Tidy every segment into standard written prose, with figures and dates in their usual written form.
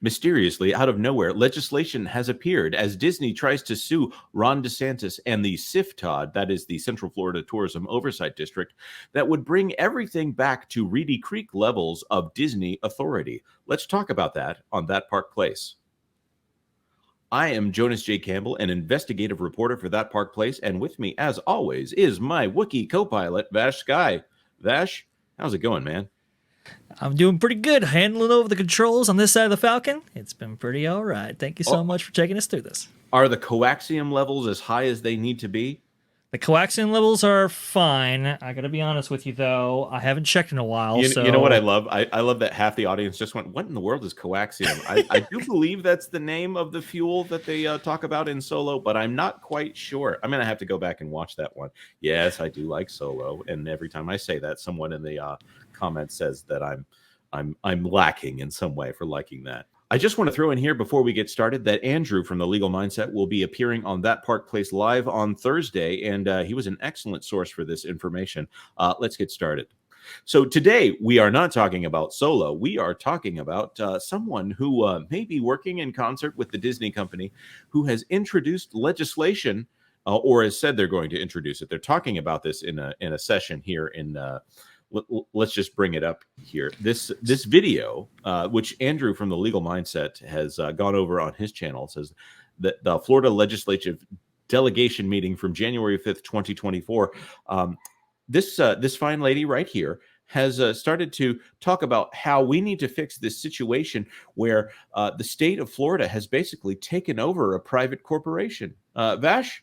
Mysteriously, out of nowhere, legislation has appeared as Disney tries to sue Ron DeSantis and the CFTOD, that is the Central Florida Tourism Oversight District, that would bring everything back to Reedy Creek levels of Disney authority. Let's talk about that on That Park Place. I am Jonas J. Campbell, an investigative reporter for That Park Place, and with me, as always, is my Wookiee co-pilot, Vash Sky. Vash, how's it going, man? I'm doing pretty good handling over the controls on this side of the Falcon. It's been pretty all right. Thank you so much for taking us through this. Are the coaxium levels as high as they need to be? The coaxium levels are fine. I gotta be honest with you, though. I haven't checked in a while. You know what I love? I love that half the audience just went, what in the world is coaxium? I do believe that's the name of the fuel that they talk about in Solo, but I'm not quite sure. I'm going to have to go back and watch that one. Yes, I do like Solo. And every time I say that, someone in the comments says that I'm lacking in some way for liking that. I just want to throw in here before we get started that Andrew from The Legal Mindset will be appearing on That Park Place Live on Thursday, and he was an excellent source for this information. Let's get started. So today we are not talking about Solo. We are talking about someone who may be working in concert with the Disney company who has introduced legislation or has said they're going to introduce it. They're talking about this in a session here in let's just bring it up here. This video, which Andrew from The Legal Mindset has gone over on his channel, says that the Florida Legislative Delegation meeting from January 5th, 2024. This fine lady right here has started to talk about how we need to fix this situation where the state of Florida has basically taken over a private corporation. Vash,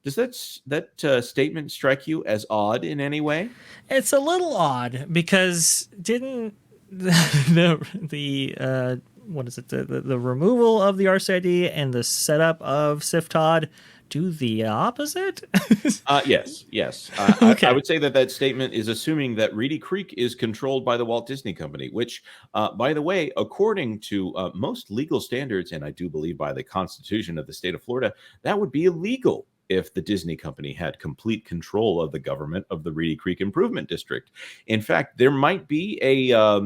does that statement strike you as odd in any way? It's a little odd because didn't the what is it, the removal of the RCID and the setup of CFTOD do the opposite? Yes. Okay. I would say that statement is assuming that Reedy Creek is controlled by the Walt Disney Company, which, by the way, according to most legal standards, and I do believe by the Constitution of the state of Florida, that would be illegal if the Disney company had complete control of the government of the Reedy Creek Improvement District. In fact, there might be a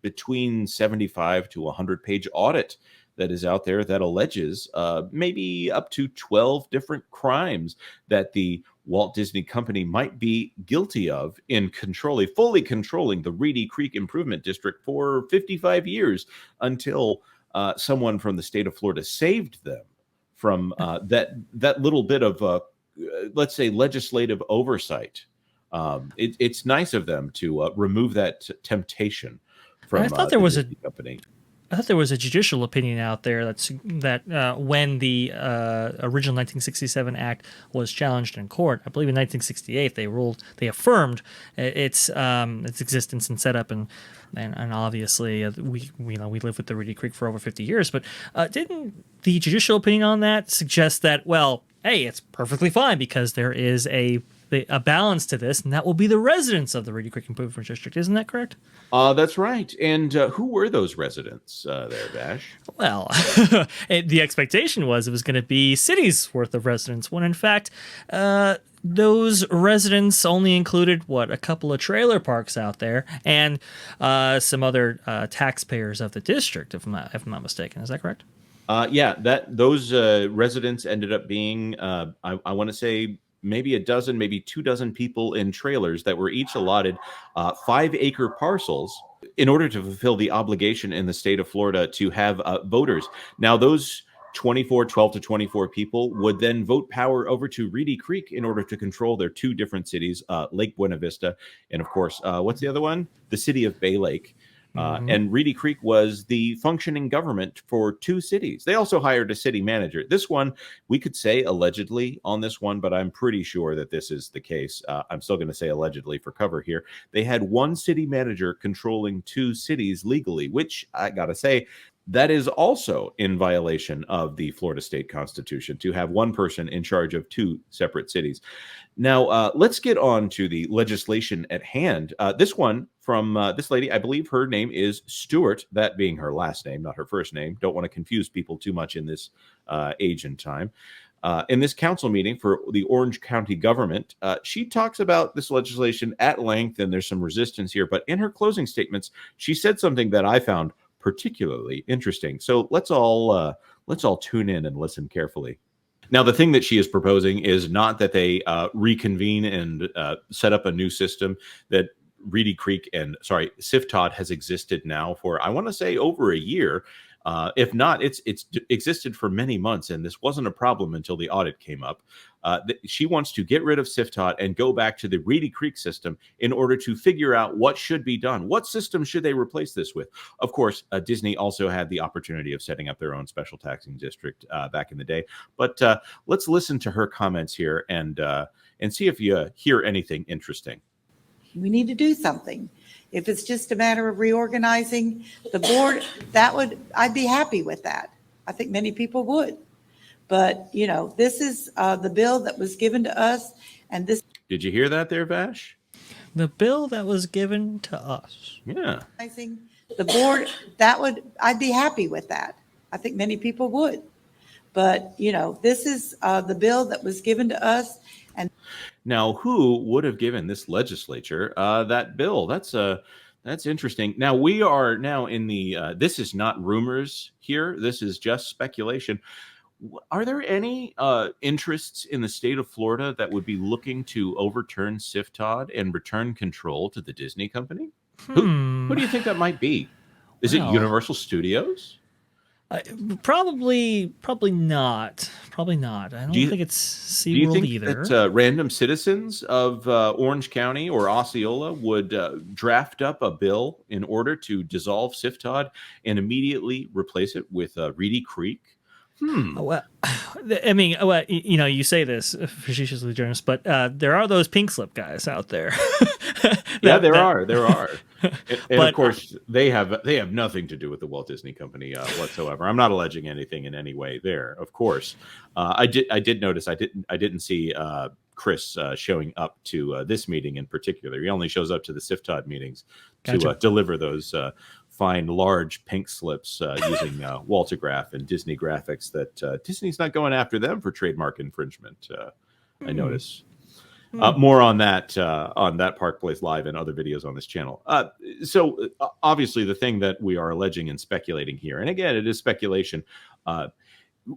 between 75 to 100-page audit that is out there that alleges maybe up to 12 different crimes that the Walt Disney Company might be guilty of in fully controlling the Reedy Creek Improvement District for 55 years until someone from the state of Florida saved them from that little bit of, let's say, legislative oversight. It's nice of them to remove that temptation from I thought there was Disney company. I thought there was a judicial opinion out there that when the original 1967 Act was challenged in court, I believe in 1968 they affirmed its existence and setup, and obviously we lived with the Reedy Creek for over 50 years. But didn't the judicial opinion on that suggest that, well, hey, it's perfectly fine because there is a balance to this, and that will be the residents of the Reedy Creek Improvement District. Isn't that correct? That's right. And who were those residents there, Vash? Well, the expectation was it was going to be cities worth of residents, when in fact, those residents only included, a couple of trailer parks out there and some other taxpayers of the district, if I'm not mistaken. Is that correct? Those residents ended up being, I want to say, maybe a dozen, maybe 24 people in trailers that were each allotted 5-acre parcels in order to fulfill the obligation in the state of Florida to have voters. Now, those 12 to 24 people would then vote power over to Reedy Creek in order to control their two different cities, Lake Buena Vista, and of course, what's the other one? The city of Bay Lake. And Reedy Creek was the functioning government for two cities. They also hired a city manager. This one, we could say allegedly on this one, but I'm pretty sure that this is the case. I'm still going to say allegedly for cover here. They had one city manager controlling two cities legally, which I got to say, that is also in violation of the Florida State Constitution to have one person in charge of two separate cities. Now, let's get on to the legislation at hand. This one from this lady, I believe her name is Stewart, that being her last name, not her first name. Don't want to confuse people too much in this age and time. In this council meeting for the Orange County government, she talks about this legislation at length, and there's some resistance here. But in her closing statements, she said something that I found particularly interesting. So let's all tune in and listen carefully. Now, the thing that she is proposing is not that they reconvene and set up a new system. That Reedy Creek and CFTOD has existed now for, I want to say, over a year. If not, it's existed for many months, and this wasn't a problem until the audit came up. She wants to get rid of CFTOD and go back to the Reedy Creek system in order to figure out what should be done. What system should they replace this with? Of course, Disney also had the opportunity of setting up their own special taxing district back in the day. But let's listen to her comments here and see if you hear anything interesting. We need to do something. If it's just a matter of reorganizing the board, I'd be happy with that. I think many people would. But, this is the bill that was given to us. And this. Did you hear that there, Vash? The bill that was given to us. Yeah. The board, I'd be happy with that. I think many people would. But, this is the bill that was given to us. And now, who would have given this legislature that bill? That's interesting. Now, we are now in the, this is not rumors here. This is just speculation. Are there any interests in the state of Florida that would be looking to overturn CFTOD and return control to the Disney company? Who do you think that might be? Is it Universal Studios? Probably not. Probably not. I don't think it's SeaWorld either. Do you think that random citizens of Orange County or Osceola would draft up a bill in order to dissolve CFTOD and immediately replace it with Reedy Creek? Well, I mean, you say this facetiously, Jonas, but there are those pink slip guys out there. There are. And of course, they have nothing to do with the Walt Disney Company whatsoever. I'm not alleging anything in any way there. Of course, I did notice I didn't see Chris showing up to this meeting in particular. He only shows up to the CFTOD meetings to deliver those fine large pink slips using Waltograph and Disney graphics that Disney's not going after them for trademark infringement. I notice. More on that Park Place Live and other videos on this channel. So obviously the thing that we are alleging and speculating here, and again, it is speculation.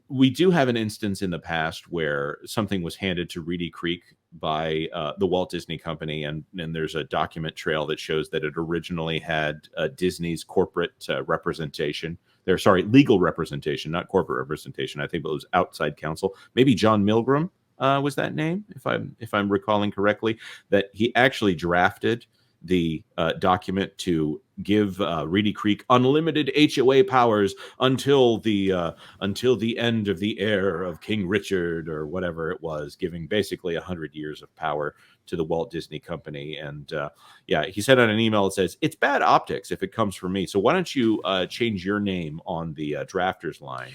We do have an instance in the past where something was handed to Reedy Creek by the Walt Disney Company, and there's a document trail that shows that it originally had Disney's corporate representation. Legal representation, not corporate representation. I think it was outside counsel. Maybe John Milgram was that name, if I'm recalling correctly. That he actually drafted the document to give Reedy Creek unlimited HOA powers until the end of the heir of King Richard or whatever it was, giving basically 100 years of power to the Walt Disney Company. And he said on an email, it says, "It's bad optics if it comes from me. So why don't you change your name on the drafters line,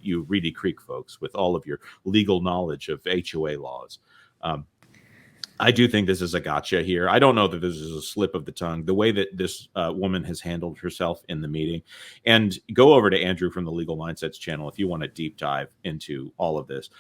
you Reedy Creek folks, with all of your legal knowledge of HOA laws." I do think this is a gotcha here. I don't know that this is a slip of the tongue, the way that this woman has handled herself in the meeting. And go over to Andrew from the Legal Mindsets channel if you want to deep dive into all of this.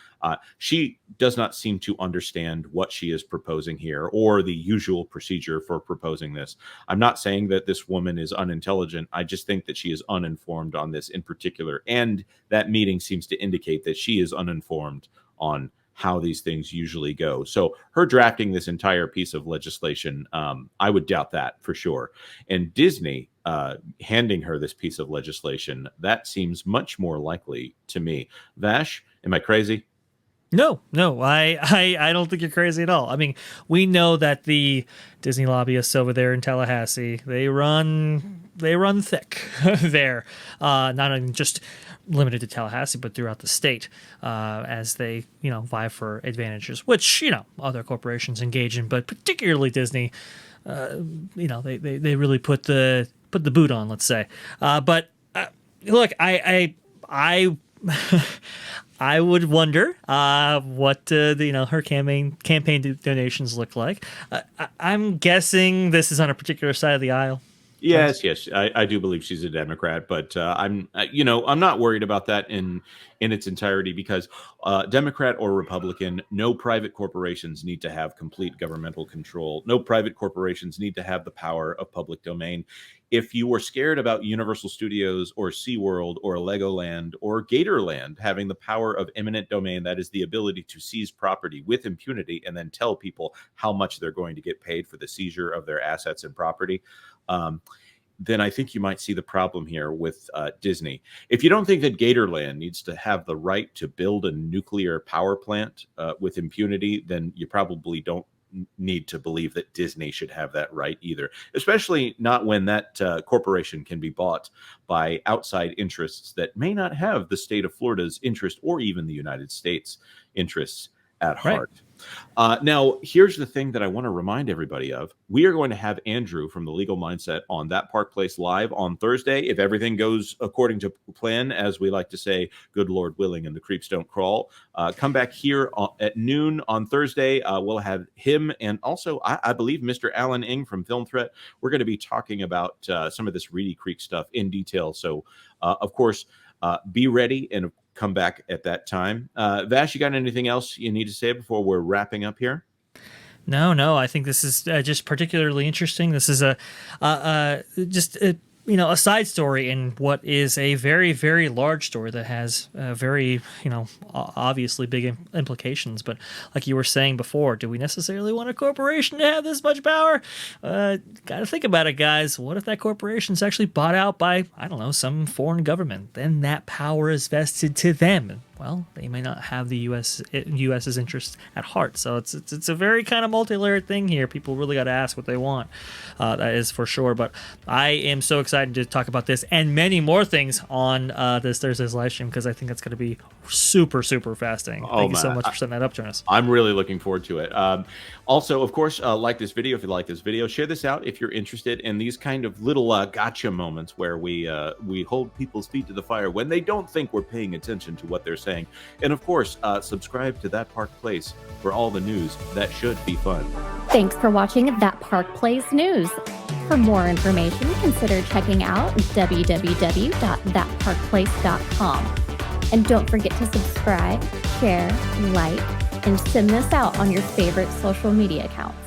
She does not seem to understand what she is proposing here or the usual procedure for proposing this. I'm not saying that this woman is unintelligent. I just think that she is uninformed on this in particular. And that meeting seems to indicate that she is uninformed on how these things usually go. So her drafting this entire piece of legislation, I would doubt that for sure. And Disney handing her this piece of legislation, that seems much more likely to me. Vash, am I crazy? No, I don't think you're crazy at all. I mean, we know that the Disney lobbyists over there in Tallahassee, they run thick there, not only just limited to Tallahassee, but throughout the state, as they, vie for advantages, which, other corporations engage in, but particularly Disney, they really put the boot on, let's say. But look, I I would wonder what her campaign donations look like. I'm guessing this is on a particular side of the aisle. Yes. I do believe she's a Democrat, but I'm not worried about that in its entirety because Democrat or Republican, no private corporations need to have complete governmental control. No private corporations need to have the power of public domain. If you were scared about Universal Studios or SeaWorld or Legoland or Gatorland having the power of eminent domain, that is the ability to seize property with impunity and then tell people how much they're going to get paid for the seizure of their assets and property, then I think you might see the problem here with Disney. If you don't think that Gatorland needs to have the right to build a nuclear power plant with impunity, then you probably don't need to believe that Disney should have that right either, especially not when that corporation can be bought by outside interests that may not have the state of Florida's interest or even the United States interests at heart. Now, here's the thing that I want to remind everybody of. We are going to have Andrew from The Legal Mindset on That Park Place live on Thursday. If everything goes according to plan, as we like to say, good Lord willing, and the creeps don't crawl, come back here at noon on Thursday. We'll have him and also, I believe, Mr. Alan Ing from Film Threat. We're going to be talking about some of this Reedy Creek stuff in detail. So, of course, be ready and come back at that time. Vash, you got anything else you need to say before we're wrapping up here? No. I think this is just particularly interesting. This is a side story in what is a very, very large story that has very, obviously big implications. But like you were saying before, do we necessarily want a corporation to have this much power? Got to think about it, guys. What if that corporation's actually bought out by, I don't know, some foreign government? Then that power is vested to them. Well, they may not have the U.S.'s interests at heart. So it's a very kind of multi-layered thing here. People really got to ask what they want. That is for sure. But I am so excited to talk about this and many more things on this Thursday's live stream because I think it's going to be super, super fascinating. Thank you so much for setting that up, Jonas. I'm really looking forward to it. Also, of course, like this video. If you like this video, share this out if you're interested in these kind of little gotcha moments where we hold people's feet to the fire when they don't think we're paying attention to what they're saying. And of course, subscribe to That Park Place for all the news that should be fun. Thanks for watching That Park Place News. For more information, consider checking out www.thatparkplace.com. And don't forget to subscribe, share, like, and send this out on your favorite social media accounts.